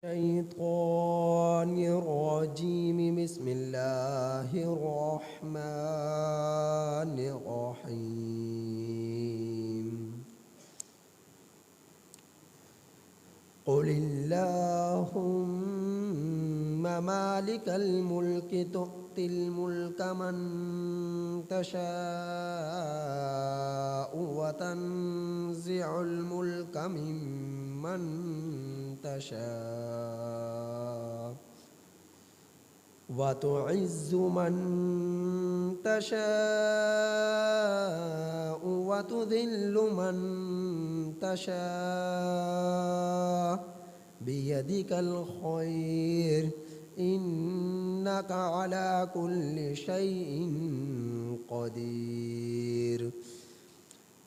الشيطان الرجيم بسم الله الرحمن الرحيم قل اللهم مالك الملك تؤتي الملك من تشاء وتنزع الملك ممن تشاء وتعز من تشاء وتذل من تشاء بيدك الخير إنك على كل شيء قدير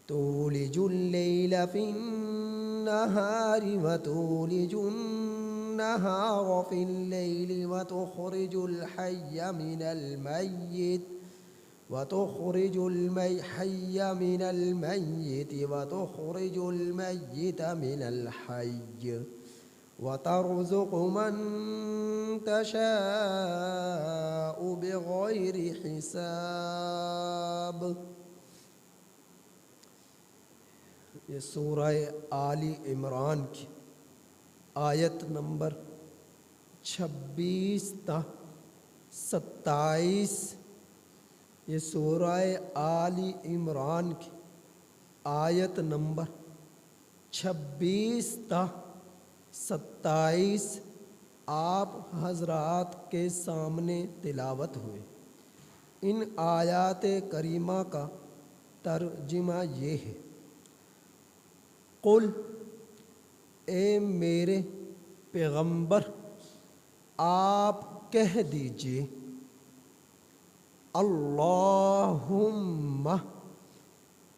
تولج الليل في النهار وتولج النهار في الليل وتخرج الحي من الميت وتخرج الحي من الميت وتخرج الميت من الحي وترزق من تشاء بغير حساب. یہ سورہ آل عمران کی آیت نمبر 26 تا 27. یہ سورہ آل عمران کی آیت نمبر 26 تا 27 آپ حضرات کے سامنے تلاوت ہوئے. ان آیات کریمہ کا ترجمہ یہ ہے: قل، اے میرے پیغمبر آپ کہہ دیجئے، اللہم،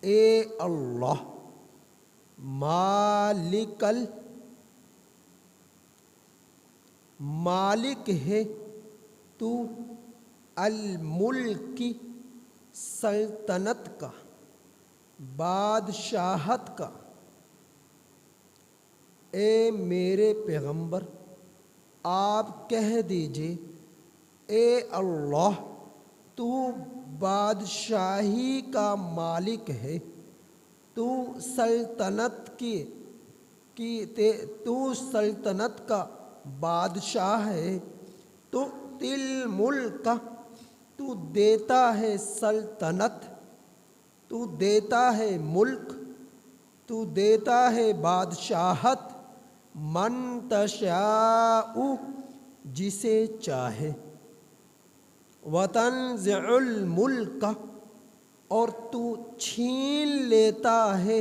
اے اللہ، مالک ہے تو الملک، سلطنت کا، بادشاہت کا. اے میرے پیغمبر آپ کہہ دیجئے، اے اللہ، تو بادشاہی کا مالک ہے، تو سلطنت تو سلطنت کا بادشاہ ہے. تو تل ملک، تو دیتا ہے سلطنت، تو دیتا ہے ملک، تو دیتا ہے بادشاہت، من تشاء، جسے چاہے، وتنزع الملک، اور تو چھین لیتا ہے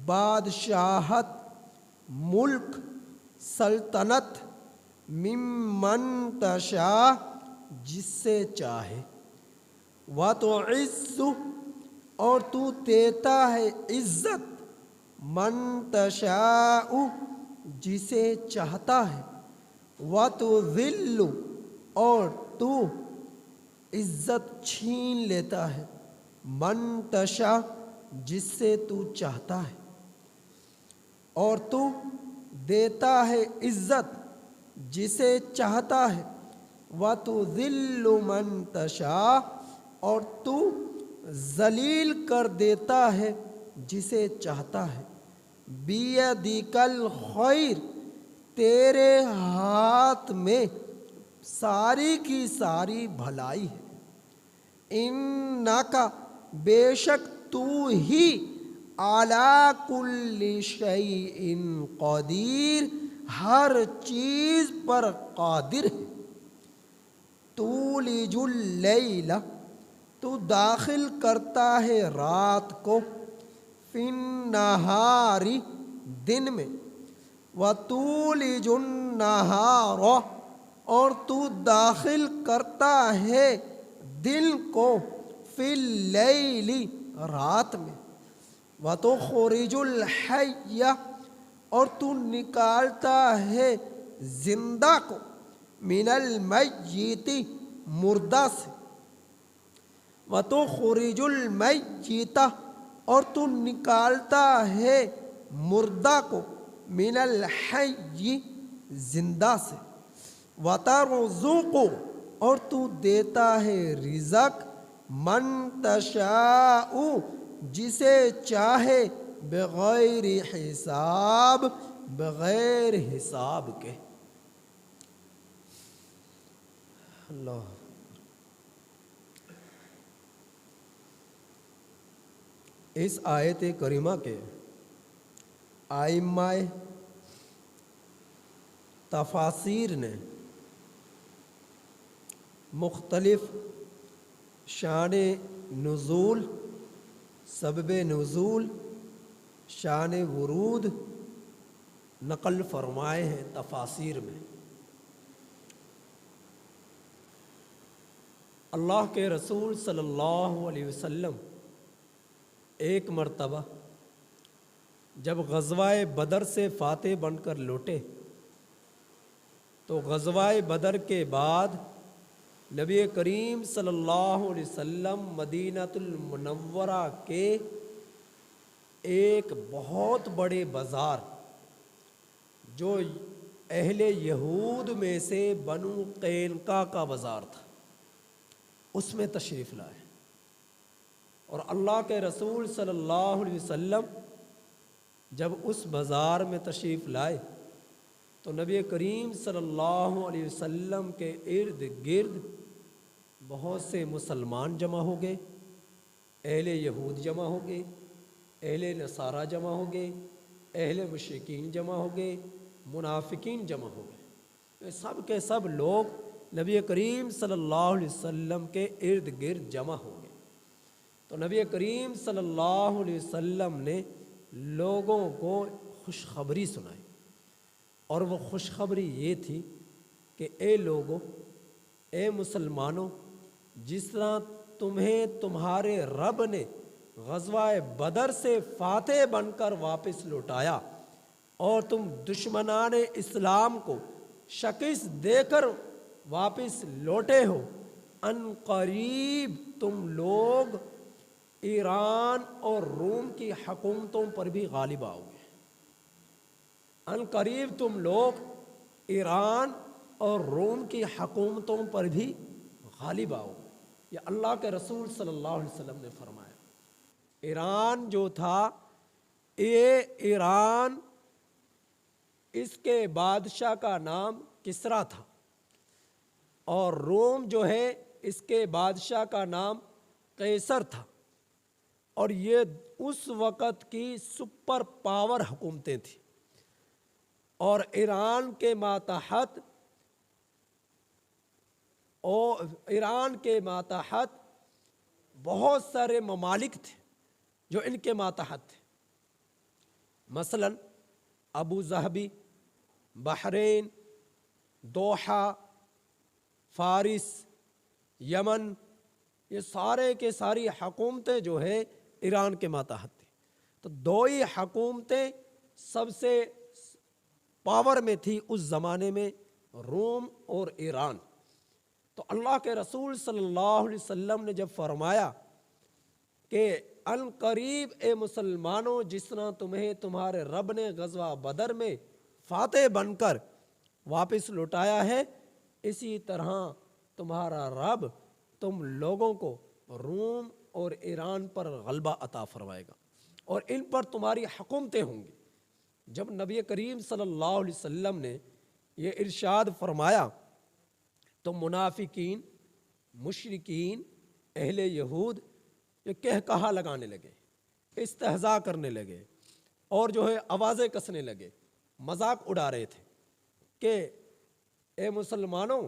بادشاہت، ملک، سلطنت، ممن تشاء، جس سے چاہے، وتعز، اور تو دیتا ہے عزت، من تشاء، جسے چاہتا ہے، وتذل، اور تو عزت چھین لیتا ہے، من تشاء، جس سے تو چاہتا ہے، اور تو دیتا ہے عزت جسے چاہتا ہے، وتذل من تشاء، اور تو ذلیل کر دیتا ہے جسے چاہتا ہے. بیدک الخیر، تیرے ہاتھ میں ساری کی ساری بھلائی ہے. انکا، بے شک تو ہی، علی کل شیء قدیر، ہر چیز پر قادر ہے. تولج اللیل، تو داخل کرتا ہے رات کو، فی النہار، دن میں، وتولج النہار، اور تو داخل کرتا ہے دن کو، فی اللیل، رات میں، وتخرج الحی، اور تو نکالتا ہے زندہ کو، من المیت، مردہ سے، وتخرج المیت، اور تو نکالتا ہے مردہ کو، من الحی، زندہ سے، وَتَرْزُقُ اور تو دیتا ہے رزق، من تشاء جسے چاہے، بغیر حساب بغیر حساب کے۔ اللہ، اس آیت کریمہ کے ائمہ تفاسیر نے مختلف شان نزول، سبب نزول، شان ورود نقل فرمائے ہیں تفاسیر میں۔ اللہ کے رسول صلی اللہ علیہ وسلم ایک مرتبہ جب غزوہ بدر سے فاتح بن کر لوٹے تو غزوہ بدر کے بعد نبی کریم صلی اللہ علیہ وسلم مدینۃ المنورہ کے ایک بہت بڑے بازار جو اہل یہود میں سے بنو قینقاع کا بازار تھا، اس میں تشریف لائے، اور اللہ کے رسول صلی اللہ علیہ وسلم جب اس بازار میں تشریف لائے تو نبی کریم صلی اللہ علیہ وسلم کے ارد گرد بہت سے مسلمان جمع ہو گئے، اہل یہود جمع ہو گئے، اہل نصارہ جمع ہو گئے، اہل مشرکین جمع ہو گئے، منافقین جمع ہو گئے، سب کے سب لوگ نبی کریم صلی اللہ علیہ وسلم کے ارد گرد جمع ہو گئے۔ تو نبی کریم صلی اللہ علیہ وسلم نے لوگوں کو خوشخبری سنائی، اور وہ خوشخبری یہ تھی کہ اے لوگوں، اے مسلمانوں، جس طرح تمہیں تمہارے رب نے غزوہ بدر سے فاتح بن کر واپس لوٹایا اور تم دشمنان اسلام کو شکست دے کر واپس لوٹے ہو، ان قریب تم لوگ ایران اور روم کی حکومتوں پر بھی غالب آؤ گے۔ ان قریب تم لوگ ایران اور روم کی حکومتوں پر بھی غالب آؤ گے، یہ اللہ کے رسول صلی اللہ علیہ وسلم نے فرمایا۔ ایران جو تھا، یہ ایران، اس کے بادشاہ کا نام کسریٰ تھا، اور روم جو ہے اس کے بادشاہ کا نام قیصر تھا، اور یہ اس وقت کی سپر پاور حکومتیں تھیں، اور ایران کے ماتحت بہت سارے ممالک تھے جو ان کے ماتحت تھے، مثلا ابو ظہبی، بحرین، دوحہ، فارس، یمن، یہ سارے کے ساری حکومتیں جو ہے ایران کے ماتحت تھیں۔ تو دو ہی حکومتیں سب سے پاور میں تھی اس زمانے میں، روم اور ایران۔ تو اللہ کے رسول صلی اللہ علیہ وسلم نے جب فرمایا کہ ان قریب اے مسلمانوں، جس طرح تمہیں تمہارے رب نے غزوہ بدر میں فاتح بن کر واپس لوٹایا ہے، اسی طرح تمہارا رب تم لوگوں کو روم اور ایران پر غلبہ عطا فرمائے گا، اور ان پر تمہاری حکومتیں ہوں گی۔ جب نبی کریم صلی اللہ علیہ وسلم نے یہ ارشاد فرمایا تو منافقین، مشرکین، اہل یہود یہ کہا لگانے لگے، استہزاء کرنے لگے، اور جو ہے آوازیں کسنے لگے، مذاق اڑا رہے تھے کہ اے مسلمانوں،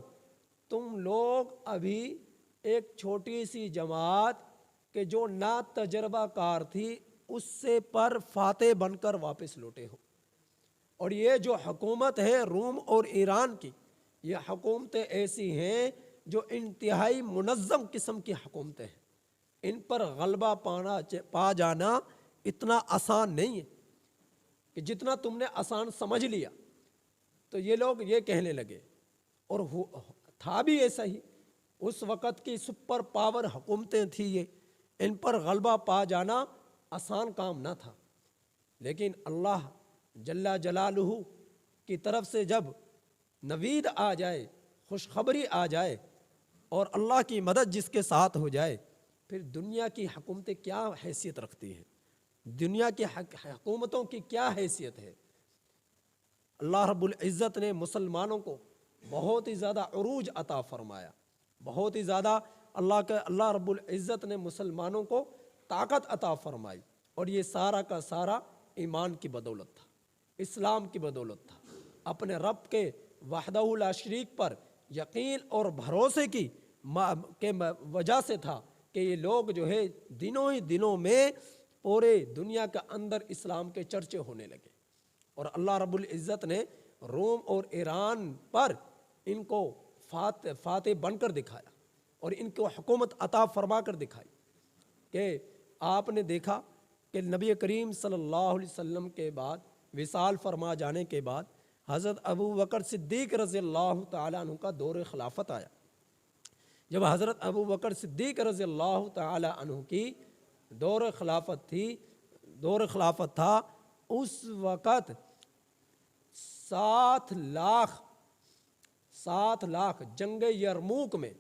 تم لوگ ابھی ایک چھوٹی سی جماعت کہ جو نا تجربہ کار تھی، اس سے پر فاتح بن کر واپس لوٹے ہو، اور یہ جو حکومت ہے روم اور ایران کی، یہ حکومتیں ایسی ہیں جو انتہائی منظم قسم کی حکومتیں ہیں، ان پر غلبہ پا جانا اتنا آسان نہیں ہے کہ جتنا تم نے آسان سمجھ لیا۔ تو یہ لوگ یہ کہنے لگے، اور تھا بھی ایسا ہی، اس وقت کی سپر پاور حکومتیں تھیں یہ، ان پر غلبہ پا جانا آسان کام نہ تھا، لیکن اللہ جل جلالہ کی طرف سے جب نوید آ جائے، خوشخبری آ جائے اور اللہ کی مدد جس کے ساتھ ہو جائے، پھر دنیا کی حکومتیں کیا حیثیت رکھتی ہیں، دنیا کی حکومتوں کی کیا حیثیت ہے۔ اللہ رب العزت نے مسلمانوں کو بہت ہی زیادہ عروج عطا فرمایا، بہت ہی زیادہ اللہ رب العزت نے مسلمانوں کو طاقت عطا فرمائی، اور یہ سارا کا سارا ایمان کی بدولت تھا، اسلام کی بدولت تھا، اپنے رب کے وحدہ لا شریک پر یقین اور بھروسے کی وجہ سے تھا کہ یہ لوگ جو ہے دنوں ہی دنوں میں پورے دنیا کے اندر اسلام کے چرچے ہونے لگے، اور اللہ رب العزت نے روم اور ایران پر ان کو فاتح بن کر دکھایا اور ان کو حکومت عطا فرما کر دکھائی۔ کہ آپ نے دیکھا کہ نبی کریم صلی اللہ علیہ وسلم کے بعد وصال فرما جانے کے بعد حضرت ابو بکر صدیق رضی اللہ تعالیٰ عنہ کا دور خلافت آیا۔ جب حضرت ابو بکر صدیق رضی اللہ تعالیٰ عنہ کی دور خلافت تھا، اس وقت 7 لاکھ جنگ یرموک میں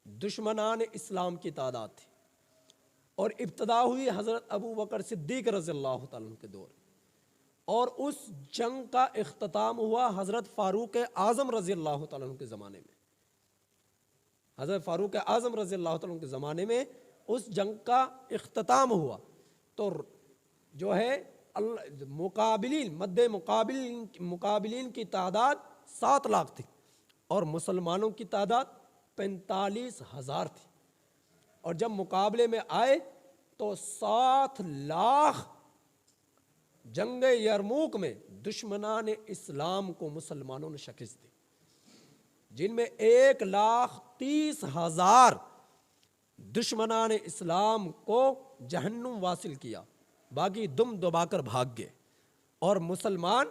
دشمنان اسلام کی تعداد تھی، اور ابتدا ہوئی حضرت ابو بکر صدیق رضی اللہ تعالیٰ عنہ کے دور، اور اس جنگ کا اختتام ہوا حضرت فاروق اعظم رضی اللہ تعالیٰ عنہ کے زمانے میں۔ حضرت فاروق اعظم رضی اللہ تعالیٰ عنہ کے زمانے میں اس جنگ کا اختتام ہوا، تو جو ہے مقابلین کی تعداد 7 لاکھ تھی، اور مسلمانوں کی تعداد 45,000 تھی، اور جب مقابلے میں آئے تو 7 لاکھ جنگ یرموک میں دشمنان اسلام کو مسلمانوں نے شکست دی، جن میں 1,30,000 دشمنان اسلام کو جہنم واصل کیا، باقی دم دبا کر بھاگ گئے، اور مسلمان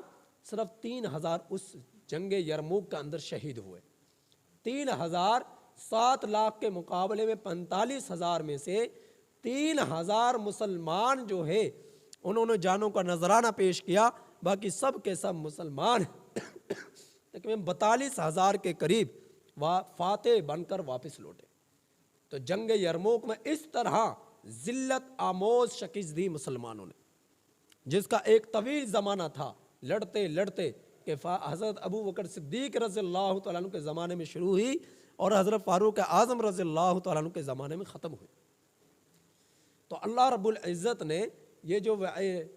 صرف 3,000 اس جنگ یرموک کے اندر شہید ہوئے۔ 3,000 7 لاکھ کے مقابلے میں 45,000 میں سے 3,000 مسلمان جو ہے انہوں نے جانوں کا نذرانہ پیش کیا، باقی سب کے سب مسلمان تقریباً 42,000 کے قریب فاتح بن کر واپس لوٹے۔ تو جنگ یرموک میں اس طرح ذلت آموز شکست دی مسلمانوں نے، جس کا ایک طویل زمانہ تھا، لڑتے لڑتے کہ حضرت ابو بکر صدیق رضی اللہ تعالیٰ عنہ کے زمانے میں شروع ہوئی اور حضرت فاروق اعظم رضی اللہ تعالیٰ عنہ کے زمانے میں ختم ہوئی۔ تو اللہ رب العزت نے یہ جو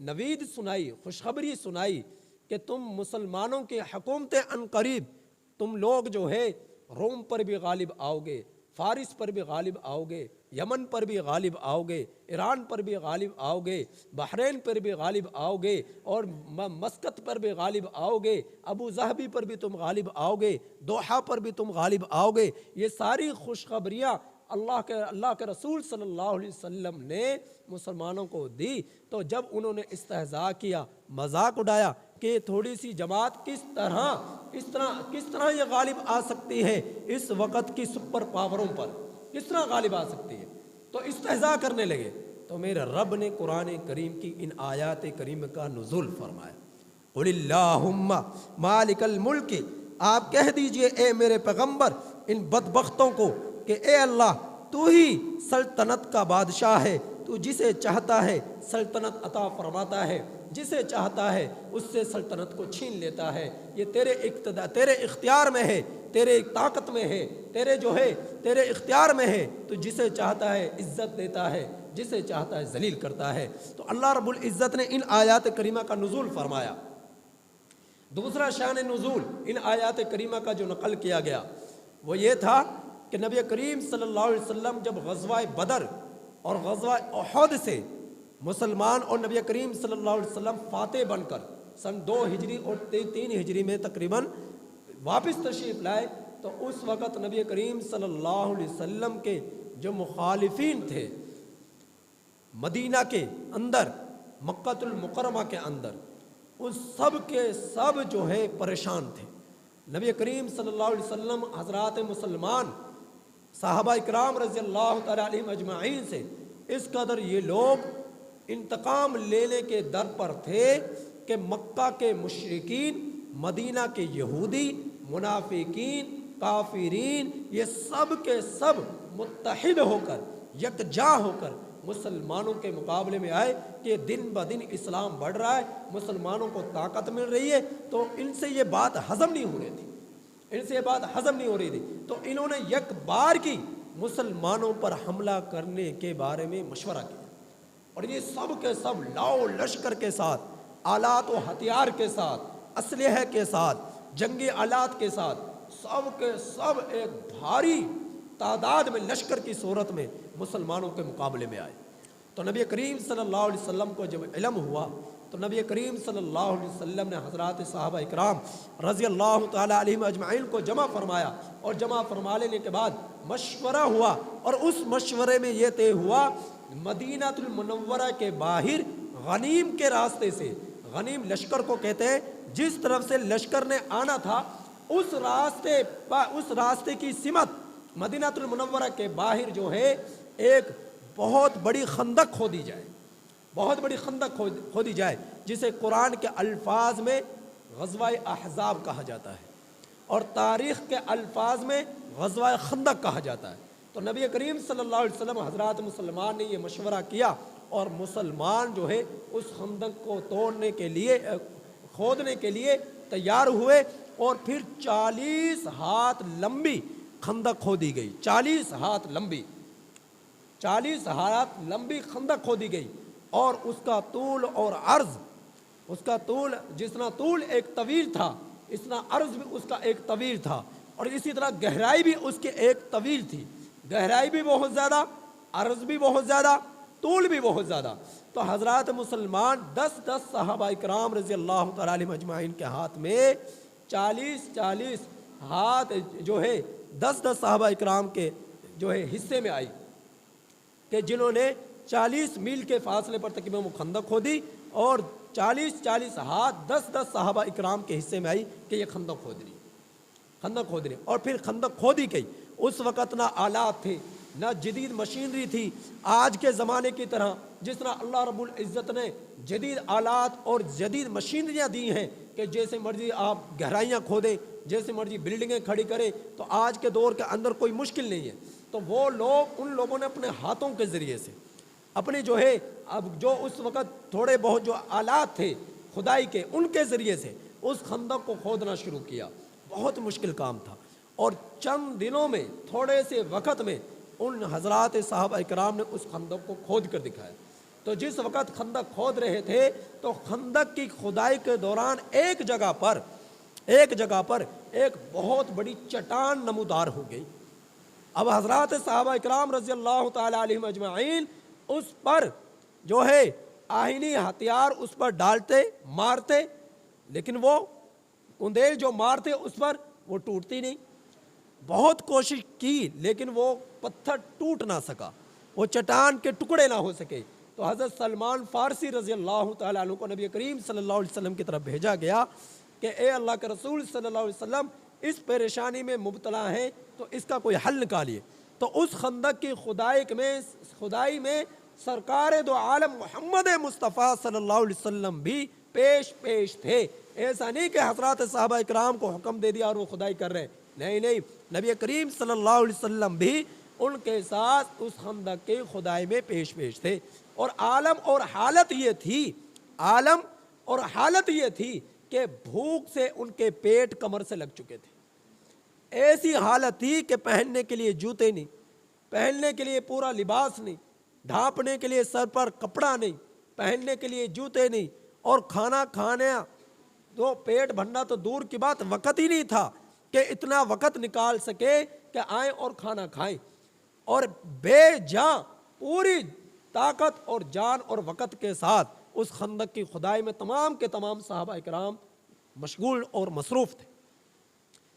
نوید سنائی، خوشخبری سنائی کہ تم مسلمانوں کے حکومت عنقریب تم لوگ جو ہے روم پر بھی غالب آؤ گے، فارس پر بھی غالب آؤ گے، یمن پر بھی غالب آؤ گے، ایران پر بھی غالب آؤ گے، بحرین پر بھی غالب آؤ گے، اور مسقط پر بھی غالب آؤ گے، ابو ظہبی پر بھی تم غالب آؤ گے، دوحہ پر بھی تم غالب آؤ گے۔ یہ ساری خوشخبریاں اللہ کے رسول صلی اللہ علیہ وسلم نے مسلمانوں کو دی، تو جب انہوں نے استہزاء کیا، مذاق اڑایا کہ تھوڑی سی جماعت کس طرح یہ غالب آ سکتی ہے اس وقت کی سپر پاوروں پر، کس طرح غالب آ سکتی ہے، تو استہزاء کرنے لگے۔ تو میرے رب نے قرآن کریم کی ان آیات کریم کا نزول فرمایا، قل اللہم مالک الملک، آپ کہہ دیجئے اے میرے پیغمبر ان بدبختوں کو کہ اے اللہ تو ہی سلطنت کا بادشاہ ہے، تو جسے چاہتا ہے سلطنت عطا فرماتا ہے، جسے چاہتا ہے اس سے سلطنت کو چھین لیتا ہے، یہ تیرے اختیار میں ہے، تیرے طاقت میں ہے، تیرے اختیار میں ہے، تو جسے چاہتا ہے عزت دیتا ہے، جسے چاہتا ہے ذلیل کرتا ہے۔ تو اللہ رب العزت نے ان آیات کریمہ کا نزول فرمایا۔ دوسرا شان نزول ان آیات کریمہ کا جو نقل کیا گیا وہ یہ تھا کہ نبی کریم صلی اللہ علیہ وسلم جب غزوہ بدر اور غزوہ احد سے مسلمان اور نبی کریم صلی اللہ علیہ وسلم فاتح بن کر سن 2 ہجری اور 3 ہجری میں تقریباً واپس تشریف لائے، تو اس وقت نبی کریم صلی اللہ علیہ وسلم کے جو مخالفین تھے مدینہ کے اندر، مکہ المکرمہ کے اندر، ان سب کے سب جو ہے پریشان تھے۔ نبی کریم صلی اللہ علیہ وسلم حضرات مسلمان صحابہ اکرام رضی اللہ تعالیٰ علیہم اجمعین سے اس قدر یہ لوگ انتقام لینے کے در پر تھے کہ مکہ کے مشرکین مدینہ کے یہودی، منافقین، کافرین، یہ سب کے سب متحد ہو کر، یکجا ہو کر مسلمانوں کے مقابلے میں آئے کہ دن بدن اسلام بڑھ رہا ہے، مسلمانوں کو طاقت مل رہی ہے، تو ان سے یہ بات ہضم نہیں ہو رہی تھی، ان سے یہ بات ہضم نہیں ہو رہی تھی، تو انہوں نے یک بار کی مسلمانوں پر حملہ کرنے کے بارے میں مشورہ کیا، اور یہ سب کے سب لاؤ لشکر کے ساتھ، آلات و ہتھیار کے ساتھ، اسلحے کے ساتھ، جنگی آلات کے ساتھ، سب کے سب ایک بھاری تعداد میں لشکر کی صورت میں مسلمانوں کے مقابلے میں آئے۔ تو نبی کریم صلی اللہ علیہ وسلم کو جب علم ہوا تو نبی کریم صلی اللہ علیہ وسلم نے حضرات صحابہ اکرام رضی اللہ تعالیٰ علیہم اجمعین کو جمع فرمایا، اور جمع فرما لینے کے بعد مشورہ ہوا، اور اس مشورے میں یہ طے ہوا مدینہ المنورہ کے باہر غنیم کے راستے سے، غنیم لشکر کو کہتے ہیں، جس طرف سے لشکر نے آنا تھا اس راستے کی سمت مدینہ المنورہ کے باہر جو ہے ایک بہت بڑی خندق کھودی جائے، بہت بڑی خندق کھودی جائے، جسے قرآن کے الفاظ میں غزوہ احزاب کہا جاتا ہے، اور تاریخ کے الفاظ میں غزوہ خندق کہا جاتا ہے۔ تو نبی کریم صلی اللہ علیہ وسلم حضرات مسلمان نے یہ مشورہ کیا، اور مسلمان جو ہے اس خندق کو توڑنے کے لیے، کھودنے کے لیے تیار ہوئے، اور پھر 40 ہاتھ لمبی خندق کھودی گئی، 40 ہاتھ لمبی، 40 ہاتھ لمبی خندق کھودی گئی، اور اس کا طول اور عرض، اس کا طول، جتنا طول ایک طویل تھا اتنا عرض بھی اس کا ایک طویل تھا، اور اسی طرح گہرائی بھی اس کی ایک طویل تھی، گہرائی بھی بہت زیادہ، عرض بھی بہت زیادہ، طول بھی بہت زیادہ۔ تو حضرات مسلمان 10 صحابہ اکرام رضی اللہ تعالیٰ عنہم اجمعین کے ہاتھ میں 40 ہاتھ جو ہے 10 صحابہ اکرام کے جو ہے حصے میں آئی، کہ جنہوں نے 40 میل کے فاصلے پر تقریباً وہ خندق کھودی، اور 40 ہاتھ 10 صحابہ اکرام کے حصے میں آئی کہ یہ خندق کھود رہی، اور پھر خندق کھودی گئی۔ اس وقت نہ آلات تھے، نہ جدید مشینری تھی آج کے زمانے کی طرح، جس طرح اللہ رب العزت نے جدید آلات اور جدید مشینریاں دی ہیں کہ جیسے مرضی آپ گہرائیاں کھودیں، جیسے مرضی بلڈنگیں کھڑی کریں، تو آج کے دور کے اندر کوئی مشکل نہیں ہے۔ تو وہ لوگ، ان لوگوں نے اپنے ہاتھوں کے ذریعے سے، اپنے جو ہے اب جو اس وقت تھوڑے بہت جو آلات تھے خدائی کے، ان کے ذریعے سے اس خندق کو کھودنا شروع کیا۔ بہت مشکل کام تھا، اور چند دنوں میں، تھوڑے سے وقت میں ان حضرات صحابہ اکرام نے اس خندق کو کھود کر دکھایا۔ تو جس وقت خندق کھود رہے تھے تو خندق کی کھدائی کے دوران ایک جگہ پر ایک بہت بڑی چٹان نمودار ہو گئی۔ اب حضرات صحابہ اکرام رضی اللہ تعالی علیہم اجمعین اس پر جو ہے آہنی ہتھیار اس پر ڈالتے، مارتے، لیکن وہ کندیل جو مارتے اس پر وہ ٹوٹتی نہیں، بہت کوشش کی لیکن وہ پتھر ٹوٹ نہ سکا، وہ چٹان کے ٹکڑے نہ ہو سکے۔ تو حضرت سلمان فارسی رضی اللہ تعالیٰ عنہ کو نبی کریم صلی اللہ علیہ وسلم کی طرف بھیجا گیا کہ اے اللہ کے رسول صلی اللہ علیہ وسلم، اس پریشانی میں مبتلا ہیں تو اس کا کوئی حل نکالیے۔ تو اس خندق کی خدائی میں سرکار دو عالم محمد مصطفیٰ صلی اللہ علیہ وسلم بھی پیش تھے۔ ایسا نہیں کہ حضرات صحابہ اکرام کو حکم دے دیا اور وہ خدائی کر رہے، نہیں، نبی کریم صلی اللہ علیہ وسلم بھی ان کے ساتھ اس خندق کی خدائی میں پیش تھے۔ اور عالم اور حالت یہ تھی کہ بھوک سے ان کے پیٹ کمر سے لگ چکے تھے، ایسی حالت تھی کہ پہننے کے لیے جوتے نہیں، پہننے کے لیے پورا لباس نہیں، ڈھانپنے کے لیے سر پر کپڑا نہیں، پہننے کے لیے جوتے نہیں، اور کھانا کھانا تو پیٹ بھرنا تو دور کی بات، وقت ہی نہیں تھا کہ اتنا وقت نکال سکے کہ آئیں اور کھانا کھائیں۔ اور بے جان پوری طاقت اور جان اور وقت کے ساتھ اس خندق کی خدائی میں تمام کے تمام صحابہ اکرام مشغول اور مصروف تھے۔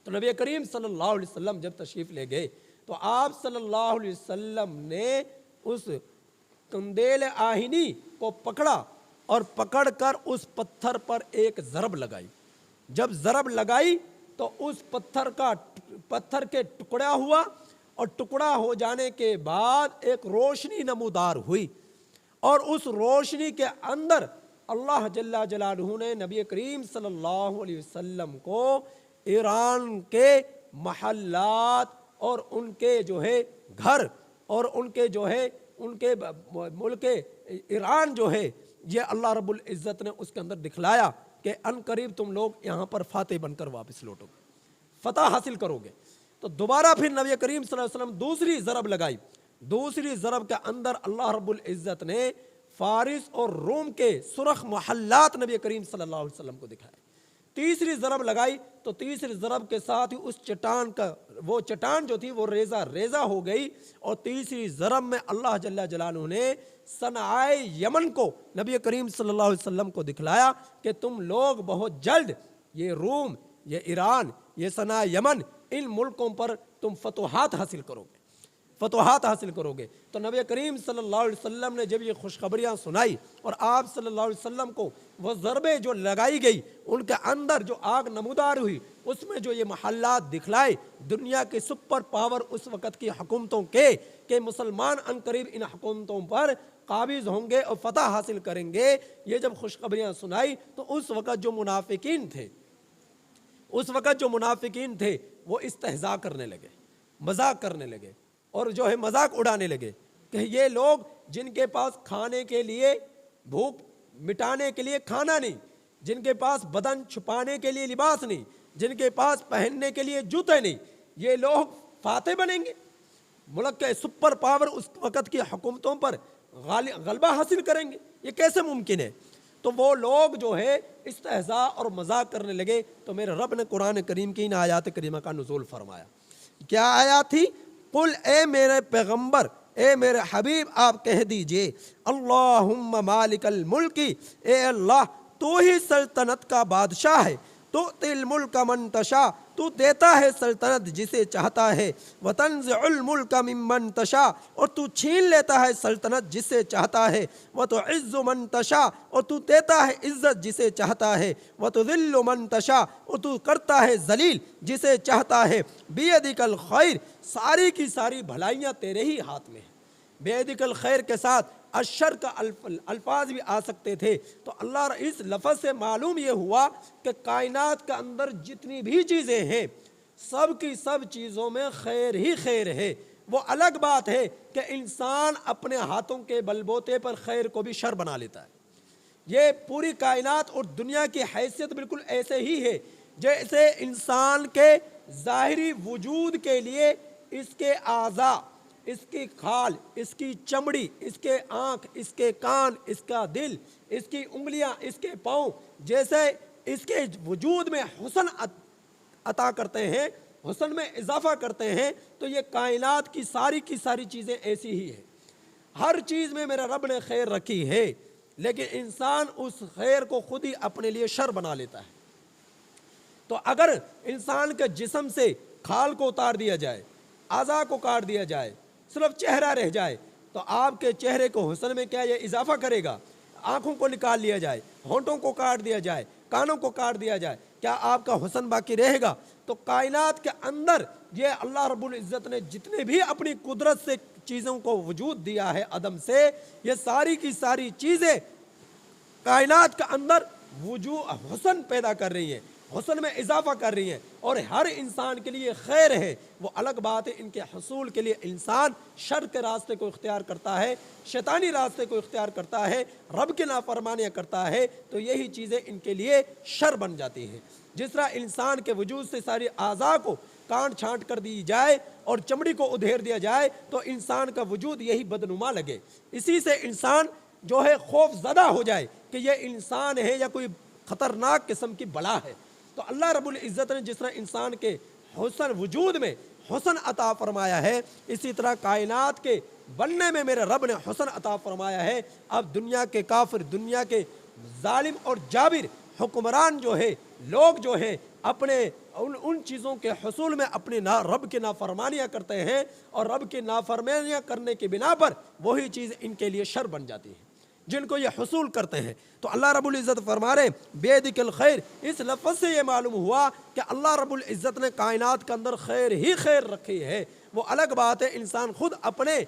تو نبی کریم صلی اللہ علیہ وسلم جب تشریف لے گئے تو آپ صلی اللہ علیہ وسلم نے اس کندیل آہنی کو پکڑا، اور پکڑ کر اس پتھر پر ایک ضرب لگائی۔ جب ضرب لگائی تو اس پتھر کے ٹکڑا ہوا، اور ٹکڑا ہو جانے کے بعد ایک روشنی نمودار ہوئی، اور اس روشنی کے اندر اللہ جل جلالہ نے نبی کریم صلی اللہ علیہ وسلم کو ایران کے محلات اور ان کے جو ہے گھر اور ان کے جو ہے ان کے ملک ایران جو ہے یہ اللہ رب العزت نے اس کے اندر دکھلایا کہ ان قریب تم لوگ یہاں پر فاتح بن کر واپس لوٹو گے، فتح حاصل کرو گے۔ تو دوبارہ پھر نبی کریم صلی اللہ علیہ وسلم دوسری ضرب لگائی، دوسری ضرب کے اندر اللہ رب العزت نے فارس اور روم کے سرخ محلات نبی کریم صلی اللہ علیہ وسلم کو دکھائے۔ تیسری ضرب لگائی تو تیسری ضرب کے ساتھ ہی اس چٹان کا وہ چٹان جو تھی وہ ریزہ ریزہ ہو گئی، اور تیسری ضرب میں اللہ جل جلالہ نے صنعائے یمن کو نبی کریم صلی اللہ علیہ وسلم کو دکھلایا کہ تم لوگ بہت جلد یہ روم، یہ ایران، یہ صنعاء یمن، ان ملکوں پر تم فتوحات حاصل کرو گے، فتوحات حاصل کرو گے۔ تو نبی کریم صلی اللہ علیہ وسلم نے جب یہ خوشخبریاں سنائی اور آپ صلی اللہ علیہ وسلم کو وہ ضربیں جو لگائی گئی ان کے اندر جو آگ نمودار ہوئی، اس میں جو یہ محلات دکھلائے دنیا کے سپر پاور اس وقت کی حکومتوں کے کہ مسلمان ان قریب ان حکومتوں پر قابض ہوں گے اور فتح حاصل کریں گے، یہ جب خوشخبریاں سنائی تو اس وقت جو منافقین تھے، اس وقت جو منافقین تھے وہ استہزاء کرنے لگے، مذاق کرنے لگے اور جو ہے مذاق اڑانے لگے کہ یہ لوگ جن کے پاس کھانے کے لیے، بھوک مٹانے کے لیے کھانا نہیں، جن کے پاس بدن چھپانے کے لیے لباس نہیں، جن کے پاس پہننے کے لیے جوتے نہیں، یہ لوگ فاتح بنیں گے، ملک کے سپر پاور اس وقت کی حکومتوں پر غلبہ حاصل کریں گے، یہ کیسے ممکن ہے؟ تو وہ لوگ جو ہے استہزاء اور مذاق کرنے لگے۔ تو میرے رب نے قرآن کریم کی ان آیات کریمہ کا نزول فرمایا۔ کیا آیات تھی؟ قل، اے میرے پیغمبر، اے میرے حبیب آپ کہہ دیجئے، اللہم مالک الملک، اے اللہ تو ہی سلطنت کا بادشاہ ہے، تؤتی الملک من تشاء، تو دیتا ہے سلطنت جسے چاہتا ہے، وتنزع الملک ممن تشاء، اور تو چھین لیتا ہے سلطنت جسے چاہتا ہے، وتعز من تشاء، اور تو دیتا ہے عزت جسے چاہتا ہے، وتذل من تشاء، اور تو کرتا ہے ذلیل جسے چاہتا ہے، بیدک الخیر، ساری کی ساری بھلائیاں تیرے ہی ہاتھ میں ہیں۔ بیدک الخیر کے ساتھ الشر کا الفاظ بھی آ سکتے تھے۔ تو اللہ اس لفظ سے معلوم یہ ہوا کہ کائنات کے اندر جتنی بھی چیزیں ہیں سب کی سب چیزوں میں خیر ہی خیر ہے۔ وہ الگ بات ہے کہ انسان اپنے ہاتھوں کے بل بوتے پر خیر کو بھی شر بنا لیتا ہے۔ یہ پوری کائنات اور دنیا کی حیثیت بالکل ایسے ہی ہے جیسے انسان کے ظاہری وجود کے لیے اس کے اعضاء، اس کی کھال، اس کی چمڑی، اس کے آنکھ، اس کے کان، اس کا دل، اس کی انگلیاں، اس کے پاؤں، جیسے اس کے وجود میں حسن عطا کرتے ہیں، حسن میں اضافہ کرتے ہیں، تو یہ کائنات کی ساری چیزیں ایسی ہی ہیں۔ ہر چیز میں میرے رب نے خیر رکھی ہے، لیکن انسان اس خیر کو خود ہی اپنے لیے شر بنا لیتا ہے۔ تو اگر انسان کے جسم سے کھال کو اتار دیا جائے، اعضاء کو کاٹ دیا جائے، صرف چہرہ رہ جائے، تو آپ کے چہرے کو حسن میں کیا یہ اضافہ کرے گا؟ آنکھوں کو نکال لیا جائے، ہونٹوں کو کاٹ دیا جائے، کانوں کو کاٹ دیا جائے، کیا آپ کا حسن باقی رہے گا؟ تو کائنات کے اندر یہ اللہ رب العزت نے جتنے بھی اپنی قدرت سے چیزوں کو وجود دیا ہے عدم سے، یہ ساری کی ساری چیزیں کائنات کے اندر حسن پیدا کر رہی ہیں، حسن میں اضافہ کر رہی ہیں، اور ہر انسان کے لیے خیر ہے۔ وہ الگ بات ہے ان کے حصول کے لیے انسان شر کے راستے کو اختیار کرتا ہے، شیطانی راستے کو اختیار کرتا ہے، رب کی نافرمانیاں کرتا ہے، تو یہی چیزیں ان کے لیے شر بن جاتی ہیں۔ جس طرح انسان کے وجود سے ساری اعضاء کو کاٹ چھانٹ کر دی جائے اور چمڑی کو ادھیر دیا جائے تو انسان کا وجود یہی بدنما لگے، اسی سے انسان جو ہے خوف زدہ ہو جائے کہ یہ انسان ہے یا کوئی خطرناک قسم کی بلا ہے۔ تو اللہ رب العزت نے جس طرح انسان کے حسن وجود میں حسن عطا فرمایا ہے، اسی طرح کائنات کے بننے میں میرے رب نے حسن عطا فرمایا ہے۔ اب دنیا کے کافر، دنیا کے ظالم اور جابر حکمران جو ہے، لوگ جو ہے اپنے ان چیزوں کے حصول میں اپنے رب کی نافرمانیاں کرتے ہیں، اور رب کی نافرمانیاں کرنے کی بنا پر وہی چیز ان کے لیے شر بن جاتی ہے جن کو یہ حصول کرتے ہیں۔ تو اللہ رب العزت فرما رہے بیدک الخیر، اس لفظ سے یہ معلوم ہوا کہ اللہ رب العزت نے کائنات کے اندر خیر ہی خیر رکھی ہے۔ وہ الگ بات ہے انسان خود اپنے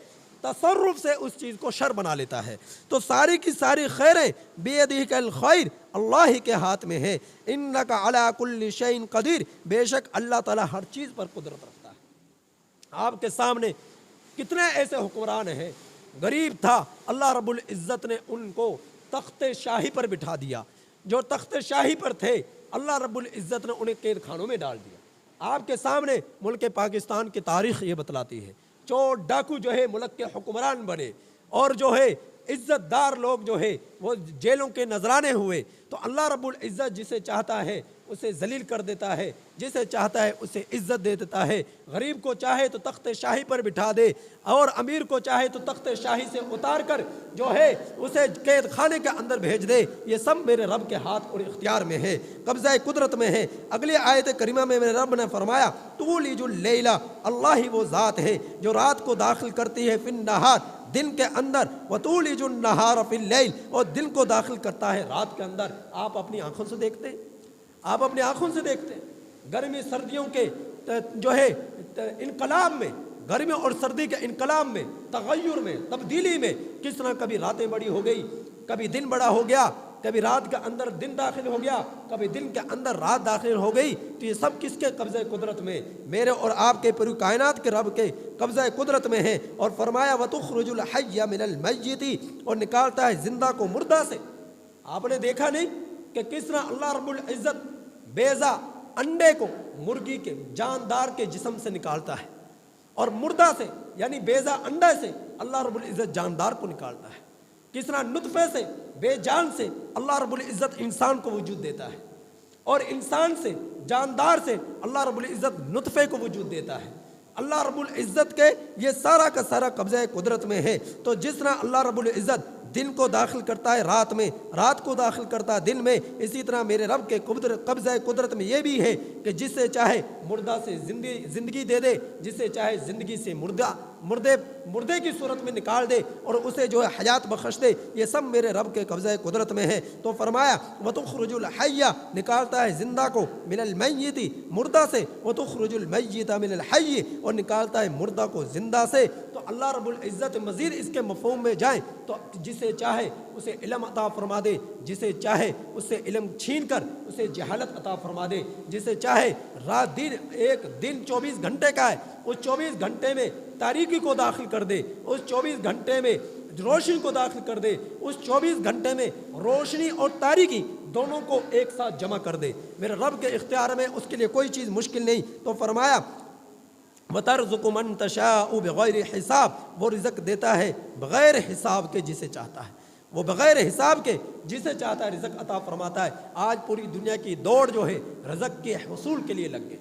تصرف سے اس چیز کو شر بنا لیتا ہے۔ تو ساری کی ساری خیریں بیدہ الخیر، اللہ ہی کے ہاتھ میں ہے۔ انک علی کل شیء قدیر، بے شک اللہ تعالیٰ ہر چیز پر قدرت رکھتا ہے۔ آپ کے سامنے کتنے ایسے حکمران ہیں، غریب تھا، اللہ رب العزت نے ان کو تخت شاہی پر بٹھا دیا۔ جو تخت شاہی پر تھے اللہ رب العزت نے انہیں قید خانوں میں ڈال دیا۔ آپ کے سامنے ملک پاکستان کی تاریخ یہ بتلاتی ہے، چور ڈاکو جو ہے ملک کے حکمران بنے، اور جو ہے عزت دار لوگ جو ہے وہ جیلوں کے نذرانے ہوئے۔ تو اللہ رب العزت جسے چاہتا ہے اسے ذلیل کر دیتا ہے، جسے چاہتا ہے اسے عزت دے دیتا ہے۔ غریب کو چاہے تو تخت شاہی پر بٹھا دے، اور امیر کو چاہے تو تخت شاہی سے اتار کر جو ہے اسے قید خانے کے اندر بھیج دے۔ یہ سب میرے رب کے ہاتھ اور اختیار میں ہے، قبضہ قدرت میں ہے۔ اگلی آیت کریمہ میں میرے رب نے فرمایا تولج اللیل، اللہ ہی وہ ذات ہے جو رات کو داخل کرتی ہے فی النہار، دن کے اندر، وتولج النہار فی اللیل، اور دن کو داخل کرتا ہے رات کے اندر۔ آپ اپنی آنکھوں سے دیکھتے ہیں، آپ اپنی آنکھوں سے دیکھتے ہیں گرمی سردیوں کے جو ہے انقلاب میں، گرمی اور سردی کے انقلاب میں، تغیر میں، تبدیلی میں کس طرح کبھی راتیں بڑی ہو گئی، کبھی دن بڑا ہو گیا، کبھی رات کے اندر دن داخل ہو گیا، کبھی دن کے اندر رات داخل ہو گئی۔ تو یہ سب کس کے قبضہ قدرت میں؟ میرے اور آپ کے پوری کائنات کے رب کے قبضہ قدرت میں ہے۔ اور فرمایا وَتُخْرِجُ الْحَيَّ مِنَ الْمَيِّتِ، اور نکالتا ہے زندہ کو مردہ سے۔ آپ نے دیکھا نہیں کہ کس طرح اللہ رب العزت بیضا انڈے کو مرغی کے جاندار کے جسم سے نکالتا ہے، اور مردہ سے یعنی بیضا انڈے سے اللہ رب العزت جاندار کو نکالتا ہے۔ کس طرح نطفے سے، بے جان سے اللہ رب العزت انسان کو وجود دیتا ہے، اور انسان سے، جاندار سے اللہ رب العزت نطفے کو وجود دیتا ہے۔ اللہ رب العزت کے یہ سارا کا سارا قبضہ قدرت میں ہے۔ تو جس طرح اللہ رب العزت دن کو داخل کرتا ہے رات میں، رات کو داخل کرتا ہے دن میں، اسی طرح میرے رب کے قبضہ قدرت میں یہ بھی ہے کہ جسے چاہے مردہ سے زندگی دے دے، جسے چاہے زندگی سے مردے کی صورت میں نکال دے، اور اسے جو ہے حیات بخش دے۔ یہ سب میرے رب کے قبضہ قدرت میں ہے۔ تو فرمایا وَتُخْرِجُ الْحَيَّ، نکالتا ہے زندہ کو، مِنَ الْمَيِّتِ، مردہ سے، وَتُخْرِجُ الْمَيِّتَ مِنَ الْحَيِّ، اور نکالتا ہے مردہ کو زندہ سے۔ تو اللہ رب العزت مزید اس کے مفہوم میں جائیں تو جسے چاہے اسے علم عطا فرما دے، جسے چاہے اسے علم چھین کر اسے جہالت عطا فرما دے، جسے چاہے رات دن، ایک دن 24 گھنٹے کا ہے، اس 24 گھنٹے میں تاریکی کو داخل کر دے، اس 24 گھنٹے میں روشنی کو داخل کر دے، اس 24 گھنٹے میں روشنی اور تاریکی دونوں کو ایک ساتھ جمع کر دے۔ میرے رب کے اختیار میں اس کے لیے کوئی چیز مشکل نہیں۔ تو فرمایا وَتَرْزُقُ مَن تَشَاءُ بِغَيْرِ حساب، وہ رزق دیتا ہے بغیر حساب کے جسے چاہتا ہے، وہ بغیر حساب کے جسے چاہتا ہے رزق عطا فرماتا ہے۔ آج پوری دنیا کی دوڑ جو ہے رزق کے حصول کے لیے لگ گئی۔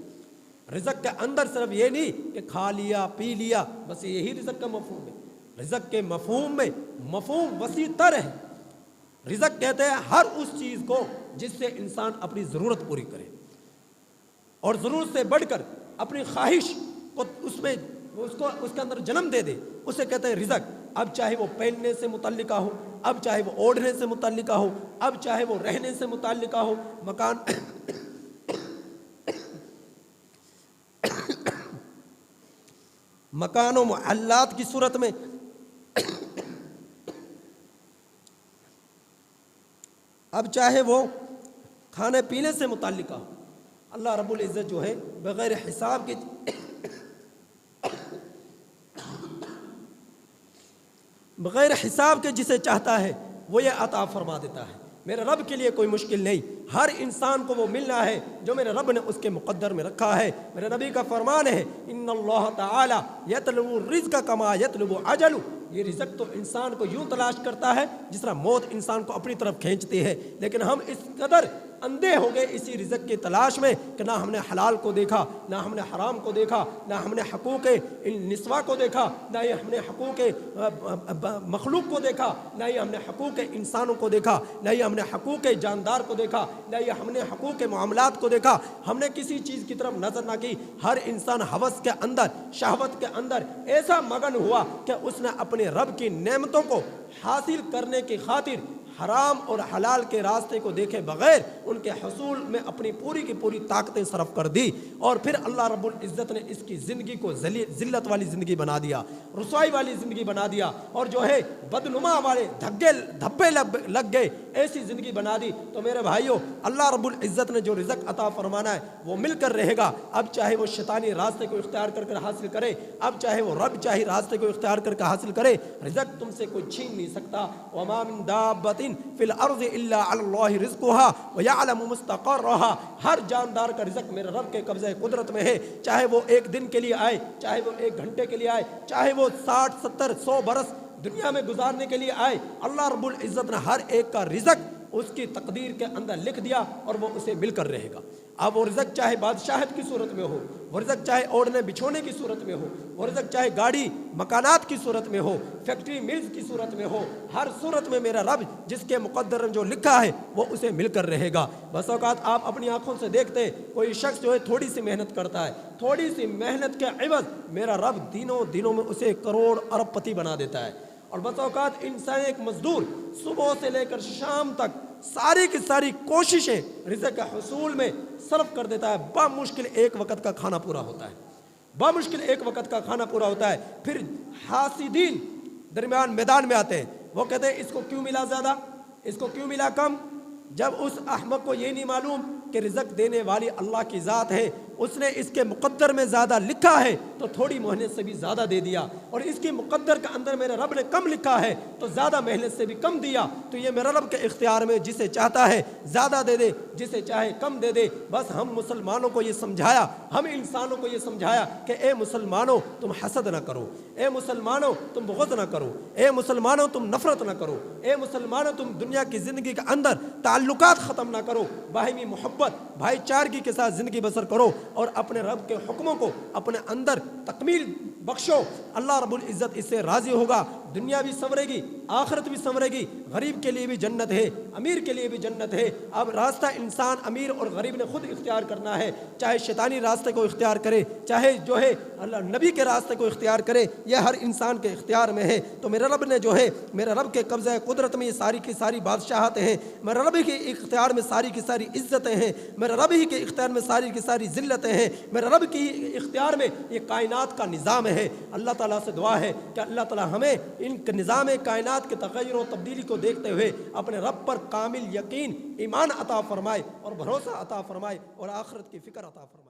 رزق کے اندر صرف یہ نہیں کہ کھا لیا پی لیا بس یہی رزق کا مفہوم ہے۔ رزق کے مفہوم میں مفہوم وسیع تر ہے۔ رزق کہتے ہیں ہر اس چیز کو جس سے انسان اپنی ضرورت پوری کرے، اور ضرورت سے بڑھ کر اپنی خواہش کو اس کے اندر جنم دے دے، اسے کہتے ہیں رزق۔ اب چاہے وہ پہننے سے متعلقہ ہو، اب چاہے وہ اوڑھنے سے متعلقہ ہو، اب چاہے وہ رہنے سے متعلقہ ہو، مکان و محلات کی صورت میں، اب چاہے وہ کھانے پینے سے متعلقہ ہو۔ اللہ رب العزت جو ہے بغیر حساب کے جسے چاہتا ہے وہ یہ عطا فرما دیتا ہے۔ میرے رب کے لیے کوئی مشکل نہیں، ہر انسان کو وہ ملنا ہے جو میرے رب نے اس کے مقدر میں رکھا ہے۔ میرے نبی کا فرمان ہے ان اللہ تعالی یطلب الرزق کما یطلب اجل، یہ رزق تو انسان کو یوں تلاش کرتا ہے جس طرح موت انسان کو اپنی طرف کھینچتی ہے، لیکن ہم اس قدر اندھے ہو گئے اسی رزق کی تلاش میں کہ نہ ہم نے حلال کو دیکھا، نہ ہم نے حرام کو دیکھا، نہ ہم نے حقوق نسواں کو دیکھا، نہ ہی ہم نے حقوق مخلوق کو دیکھا، نہ ہی ہم نے حقوق انسانوں کو دیکھا، نہ ہی ہم نے حقوق جاندار کو دیکھا، نہ ہی ہم نے حقوق معاملات کو دیکھا۔ ہم نے کسی چیز کی طرف نظر نہ کی۔ ہر انسان ہوس کے اندر، شہوت کے اندر ایسا مگن ہوا کہ اس نے اپنے رب کی نعمتوں کو حاصل کرنے کی خاطر حرام اور حلال کے راستے کو دیکھے بغیر ان کے حصول میں اپنی پوری کی پوری طاقتیں صرف کر دی، اور پھر اللہ رب العزت نے اس کی زندگی کو ذلت والی زندگی بنا دیا، رسوائی والی زندگی بنا دیا، اور جو ہے بدنما والے دھبے لگ گئے، ایسی زندگی بنا دی۔ تو میرے بھائیوں، اللہ رب العزت نے جو رزق عطا فرمانا ہے وہ مل کر رہے گا، اب چاہے وہ شیطانی راستے کو اختیار کر حاصل کرے، اب چاہے وہ رب چاہے راستے کو اختیار کر کے حاصل کرے، رزق تم سے کوئی چھین نہیں سکتا۔ وما من دابۃ فی الارض الا علی اللہ رزقها ویعلم مستقرها، ہر جاندار کا رزق میرے رب کے قبضہ قدرت میں ہے، چاہے وہ ایک دن کے لیے آئے، چاہے وہ ایک گھنٹے کے لیے آئے، چاہے وہ 60 70 100 برس دنیا میں گزارنے کے لیے آئے، اللہ رب العزت نے ہر ایک کا رزق اس کی تقدیر کے اندر لکھ دیا، اور وہ اسے مل کر رہے گا۔ اب وہ رزق چاہے بادشاہت کی صورت میں ہو، وہ رزق چاہے اوڑھنے بچھونے کی صورت میں ہو، وہ رزق چاہے گاڑی مکانات کی صورت میں ہو، فیکٹری ملز کی صورت میں ہو، ہر صورت میں میرا رب جس کے مقدر جو لکھا ہے وہ اسے مل کر رہے گا۔ بس اوقات آپ اپنی آنکھوں سے دیکھتے ہیں کوئی شخص جو ہے تھوڑی سی محنت کرتا ہے، تھوڑی سی محنت کے عوض میرا رب دنوں میں اسے کروڑ ارب پتی بنا دیتا ہے۔ اور بس اوقات انسان ایک مزدور صبح سے لے کر شام تک ساری کی ساری کوششیں رزق کے حصول میں صرف کر دیتا ہے، بامشکل ایک وقت کا کھانا پورا ہوتا ہے، بامشکل ایک وقت کا کھانا پورا ہوتا ہے۔ پھر حاسدین درمیان میدان میں آتے ہیں، وہ کہتے ہیں اس کو کیوں ملا زیادہ، اس کو کیوں ملا کم، جب اس احمق کو یہ نہیں معلوم کہ رزق دینے والی اللہ کی ذات ہے، اس نے اس کے مقدر میں زیادہ لکھا ہے تو تھوڑی محنت سے بھی زیادہ دے دیا، اور اس کی مقدر کے اندر میرے رب نے کم لکھا ہے تو زیادہ محنت سے بھی کم دیا۔ تو یہ میرے رب کے اختیار میں، جسے چاہتا ہے زیادہ دے دے، جسے چاہے کم دے دے۔ بس ہم مسلمانوں کو یہ سمجھایا، ہم انسانوں کو یہ سمجھایا کہ اے مسلمانوں تم حسد نہ کرو، اے مسلمانوں تم بغض نہ کرو، اے مسلمانوں تم نفرت نہ کرو، اے مسلمانوں تم دنیا کی زندگی کے اندر تعلقات ختم نہ کرو، باہمی محبت بھائی چارگی کے ساتھ زندگی بسر کرو، اور اپنے رب کے حکموں کو اپنے اندر تکمیل بخشو۔ اللہ رب العزت اس سے راضی ہوگا، دنیا بھی سنورے گی، آخرت بھی سنورے گی، غریب کے لیے بھی جنت ہے، امیر کے لیے بھی جنت ہے۔ اب راستہ انسان امیر اور غریب نے خود اختیار کرنا ہے، چاہے شیطانی راستے کو اختیار کرے، چاہے جو ہے اللہ نبی کے راستے کو اختیار کرے، یہ ہر انسان کے اختیار میں ہے۔ تو میرے رب نے جو ہے، میرے رب کے قبضہ قدرت میں یہ ساری کی ساری بادشاہت ہیں، میرے رب کے اختیار میں ساری کی ساری عزتیں ہیں، میرے رب ہی کے اختیار میں ساری کی ساری ذلتیں ہیں، میرے رب کی اختیار میں یہ کائنات کا نظام ہے۔ اللہ تعالیٰ سے دعا ہے کہ اللہ تعالیٰ ہمیں ان نظام کائنات کے تغیر و تبدیلی کو دیکھتے ہوئے اپنے رب پر کامل یقین ایمان عطا فرمائے، اور بھروسہ عطا فرمائے، اور آخرت کی فکر عطا فرمائے۔